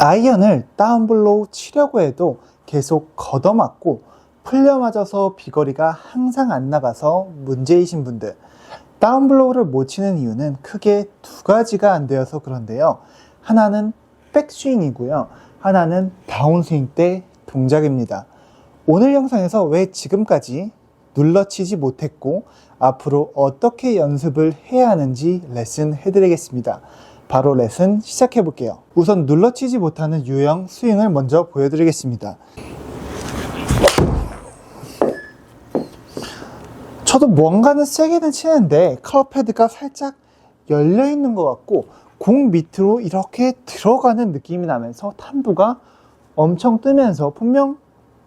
아이언을 다운블로우 치려고 해도 계속 걷어맞고 풀려맞아서 비거리가 항상 안 나가서 문제이신 분들, 다운블로우를 못 치는 이유는 크게 두 가지가 안 되어서 그런데요. 하나는 백스윙이고요. 하나는 다운스윙 때 동작입니다. 오늘 영상에서 왜 지금까지 눌러치지 못했고 앞으로 어떻게 연습을 해야 하는지 레슨 해드리겠습니다. 바로 레슨 시작해 볼게요. 우선 눌러치지 못하는 유형 스윙을 먼저 보여드리겠습니다. 저도 뭔가는 세게는 치는데 클럽 헤드가 살짝 열려 있는 것 같고 공 밑으로 이렇게 들어가는 느낌이 나면서 탐부가 엄청 뜨면서 분명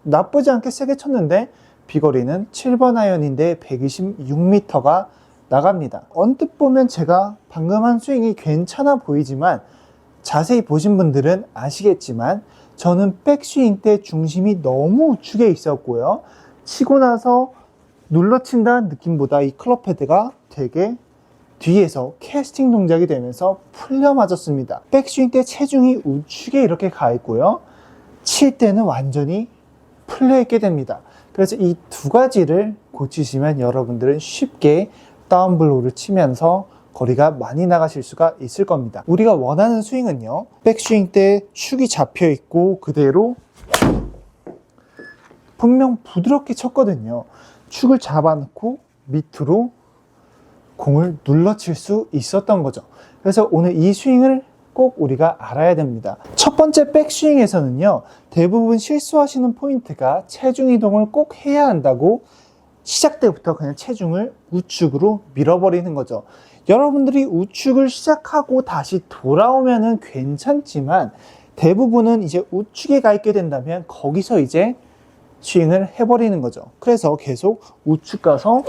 나쁘지 않게 세게 쳤는데 비거리는 7번 아이언인데 126m가 나갑니다. 언뜻 보면 제가 방금 한 스윙이 괜찮아 보이지만 자세히 보신 분들은 아시겠지만 저는 백스윙 때 중심이 너무 우측에 있었고요. 치고 나서 눌러친다는 느낌보다 이 클럽 헤드가 되게 뒤에서 캐스팅 동작이 되면서 풀려 맞았습니다. 백스윙 때 체중이 우측에 이렇게 가 있고요. 칠 때는 완전히 풀려 있게 됩니다. 그래서 이 두 가지를 고치시면 여러분들은 쉽게 다운블로우를 치면서 거리가 많이 나가실 수가 있을 겁니다. 우리가 원하는 스윙은요, 백스윙 때 축이 잡혀 있고 그대로 분명 부드럽게 쳤거든요. 축을 잡아놓고 밑으로 공을 눌러칠 수 있었던 거죠. 그래서 오늘 이 스윙을 꼭 우리가 알아야 됩니다. 첫 번째 백스윙에서는요, 대부분 실수하시는 포인트가 체중 이동을 꼭 해야 한다고 시작 때부터 그냥 체중을 우측으로 밀어버리는 거죠. 여러분들이 우측을 시작하고 다시 돌아오면은 괜찮지만 대부분은 이제 우측에 가 있게 된다면 거기서 이제 스윙을 해버리는 거죠. 그래서 계속 우측 가서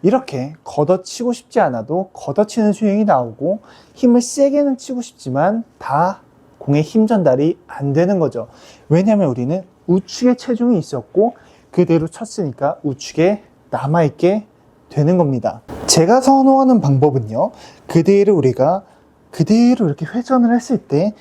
이렇게 걷어치고 싶지 않아도 걷어치는 스윙이 나오고 힘을 세게는 치고 싶지만 다 공의 힘 전달이 안 되는 거죠. 왜냐하면 우리는 우측에 체중이 있었고 그대로 쳤으니까 우측에 남아있게 되는 겁니다. 제가 선호하는 방법은요, 우리가 그대로 이렇게 회전을 했을 때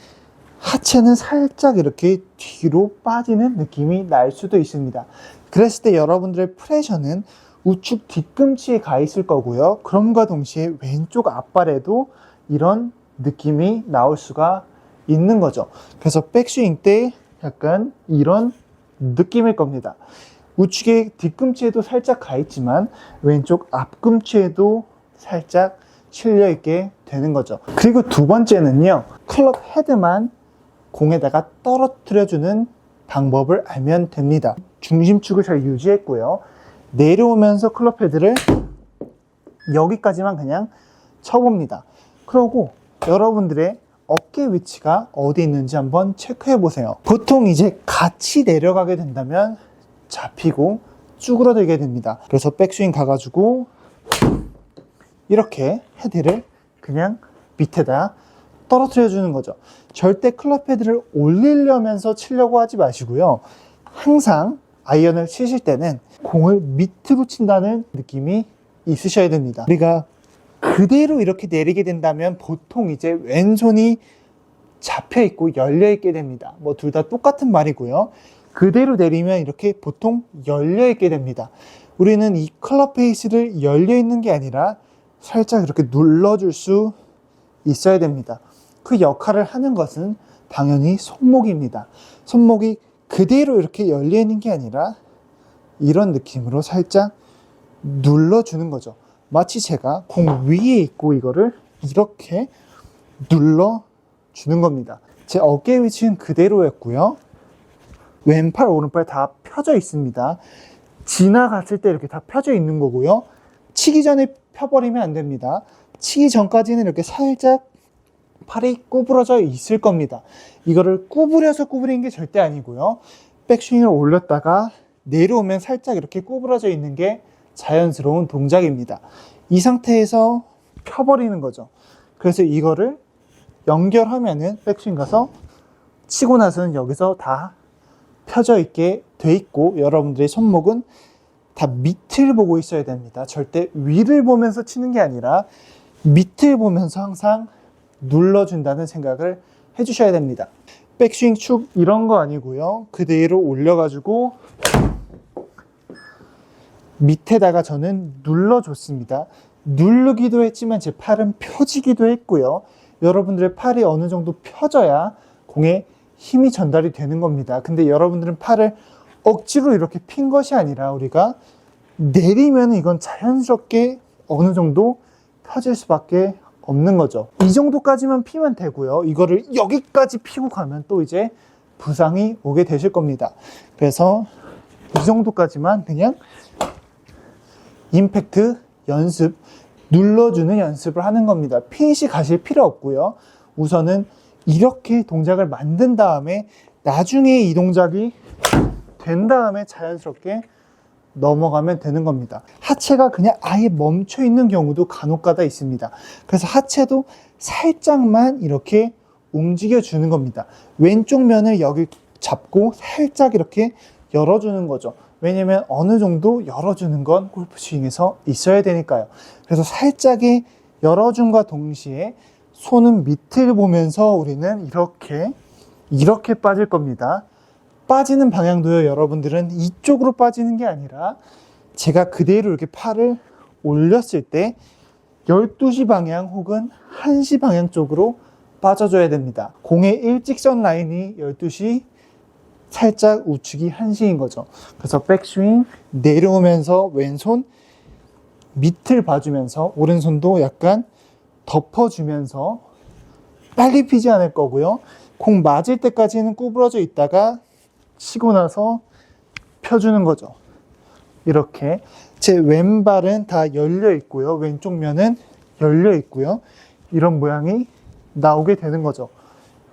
하체는 살짝 이렇게 뒤로 빠지는 느낌이 날 수도 있습니다. 그랬을 때 여러분들의 프레셔는 우측 뒤꿈치에 가 있을 거고요. 그럼과 동시에 왼쪽 앞발에도 이런 느낌이 나올 수가 있는 거죠. 그래서 백스윙 때 약간 이런 느낌일 겁니다. 우측에 뒤꿈치에도 살짝 가 있지만 왼쪽 앞꿈치에도 살짝 실려 있게 되는 거죠. 그리고 두 번째는요, 클럽 헤드만 공에다가 떨어뜨려주는 방법을 알면 됩니다. 중심축을 잘 유지했고요. 내려오면서 클럽 헤드를 여기까지만 그냥 쳐봅니다. 그러고 여러분들의 어깨 위치가 어디 있는지 한번 체크해 보세요. 보통 이제 같이 내려가게 된다면 잡히고 쭈그러들게 됩니다. 그래서 백스윙 가가지고 이렇게 헤드를 그냥 밑에다 떨어뜨려 주는 거죠. 절대 클럽 헤드를 올리려면서 치려고 하지 마시고요. 항상 아이언을 치실 때는 공을 밑으로 친다는 느낌이 있으셔야 됩니다. 우리가 그대로 이렇게 내리게 된다면 보통 이제 왼손이 잡혀 있고 열려 있게 됩니다. 뭐 둘 다 똑같은 말이고요. 그대로 내리면 이렇게 보통 열려 있게 됩니다. 우리는 이 클럽 페이스를 열려 있는 게 아니라 살짝 이렇게 눌러줄 수 있어야 됩니다. 그 역할을 하는 것은 당연히 손목입니다. 손목이 그대로 이렇게 열려 있는 게 아니라 이런 느낌으로 살짝 눌러주는 거죠. 마치 제가 공 위에 있고 이거를 이렇게 눌러주는 겁니다. 제 어깨 위치는 그대로였고요. 왼팔, 오른팔 다 펴져 있습니다. 지나갔을 때 이렇게 다 펴져 있는 거고요. 치기 전에 펴버리면 안 됩니다. 치기 전까지는 이렇게 살짝 팔이 구부러져 있을 겁니다. 이거를 구부려서 구부린 게 절대 아니고요. 백스윙을 올렸다가 내려오면 살짝 이렇게 구부러져 있는 게 자연스러운 동작입니다. 이 상태에서 펴버리는 거죠. 그래서 이거를 연결하면은 백스윙 가서 치고 나서는 여기서 다 펴져 있게 돼 있고 여러분들의 손목은 다 밑을 보고 있어야 됩니다. 절대 위를 보면서 치는 게 아니라 밑을 보면서 항상 눌러준다는 생각을 해주셔야 됩니다. 백스윙 축 이런 거 아니고요. 그대로 올려가지고 밑에다가 저는 눌러줬습니다. 누르기도 했지만 제 팔은 펴지기도 했고요. 여러분들의 팔이 어느 정도 펴져야 공에 힘이 전달이 되는 겁니다. 근데 여러분들은 팔을 억지로 이렇게 핀 것이 아니라 우리가 내리면 이건 자연스럽게 어느 정도 펴질 수밖에 없는 거죠. 이 정도까지만 피면 되고요. 이거를 여기까지 피고 가면 또 이제 부상이 오게 되실 겁니다. 그래서 이 정도까지만 그냥 임팩트 연습, 눌러주는 연습을 하는 겁니다. 피니시 가실 필요 없고요. 우선은 이렇게 동작을 만든 다음에 나중에 이 동작이 된 다음에 자연스럽게 넘어가면 되는 겁니다. 하체가 그냥 아예 멈춰 있는 경우도 간혹가다 있습니다. 그래서 하체도 살짝만 이렇게 움직여 주는 겁니다. 왼쪽 면을 여기 잡고 살짝 이렇게 열어주는 거죠. 왜냐면 어느 정도 열어주는 건 골프 스윙에서 있어야 되니까요. 그래서 살짝의 열어줌과 동시에 손은 밑을 보면서 우리는 이렇게 빠질 겁니다. 빠지는 방향도요, 여러분들은 이쪽으로 빠지는 게 아니라 제가 그대로 이렇게 팔을 올렸을 때 12시 방향 혹은 1시 방향 쪽으로 빠져줘야 됩니다. 공의 일직선 라인이 12시, 살짝 우측이 1시인 거죠. 그래서 백스윙 내려오면서 왼손 밑을 봐주면서 오른손도 약간 덮어주면서 빨리 피지 않을 거고요. 공 맞을 때까지는 구부러져 있다가 치고 나서 펴주는 거죠. 이렇게 제 왼발은 다 열려 있고요. 왼쪽 면은 열려 있고요. 이런 모양이 나오게 되는 거죠.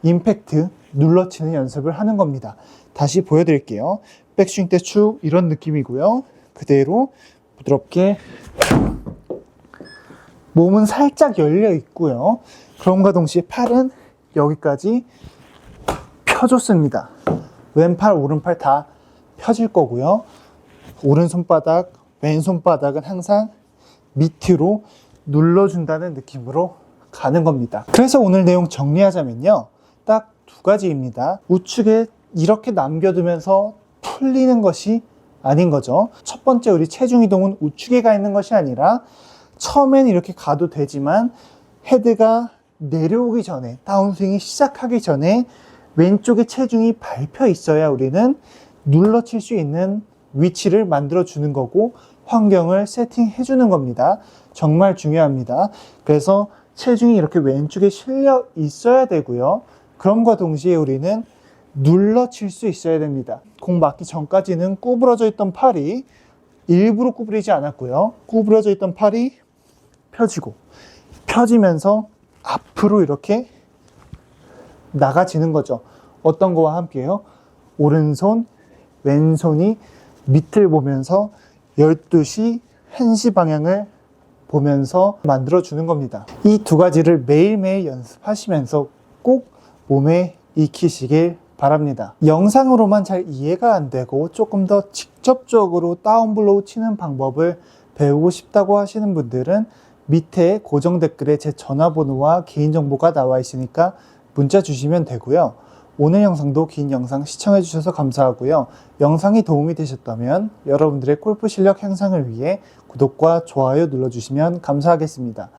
임팩트 눌러치는 연습을 하는 겁니다. 다시 보여드릴게요. 백스윙 때 축 이런 느낌이고요. 그대로 부드럽게 몸은 살짝 열려 있고요. 그럼과 동시에 팔은 여기까지 펴줬습니다. 왼팔, 오른팔 다 펴질 거고요. 오른손바닥, 왼손바닥은 항상 밑으로 눌러준다는 느낌으로 가는 겁니다. 그래서 오늘 내용 정리하자면요. 딱 두 가지입니다. 우측에 이렇게 남겨두면서 풀리는 것이 아닌 거죠. 첫 번째 우리 체중 이동은 우측에 가 있는 것이 아니라 처음엔 이렇게 가도 되지만 헤드가 내려오기 전에 다운스윙이 시작하기 전에 왼쪽에 체중이 밟혀 있어야 우리는 눌러칠 수 있는 위치를 만들어 주는 거고 환경을 세팅해 주는 겁니다. 정말 중요합니다. 그래서 체중이 이렇게 왼쪽에 실려 있어야 되고요. 그럼과 동시에 우리는 눌러칠 수 있어야 됩니다. 공 맞기 전까지는 구부러져 있던 팔이 일부러 구부리지 않았고요. 구부러져 있던 팔이 펴지고 펴지면서 앞으로 이렇게 나가지는 거죠. 어떤 거와 함께요? 오른손, 왼손이 밑을 보면서 12시, 1시 방향을 보면서 만들어주는 겁니다. 이 두 가지를 매일매일 연습하시면서 꼭 몸에 익히시길 바랍니다. 영상으로만 잘 이해가 안 되고 조금 더 직접적으로 다운블로우 치는 방법을 배우고 싶다고 하시는 분들은 밑에 고정 댓글에 제 전화번호와 개인정보가 나와 있으니까 문자 주시면 되고요. 오늘 영상도 긴 영상 시청해 주셔서 감사하고요. 영상이 도움이 되셨다면 여러분들의 골프 실력 향상을 위해 구독과 좋아요 눌러주시면 감사하겠습니다.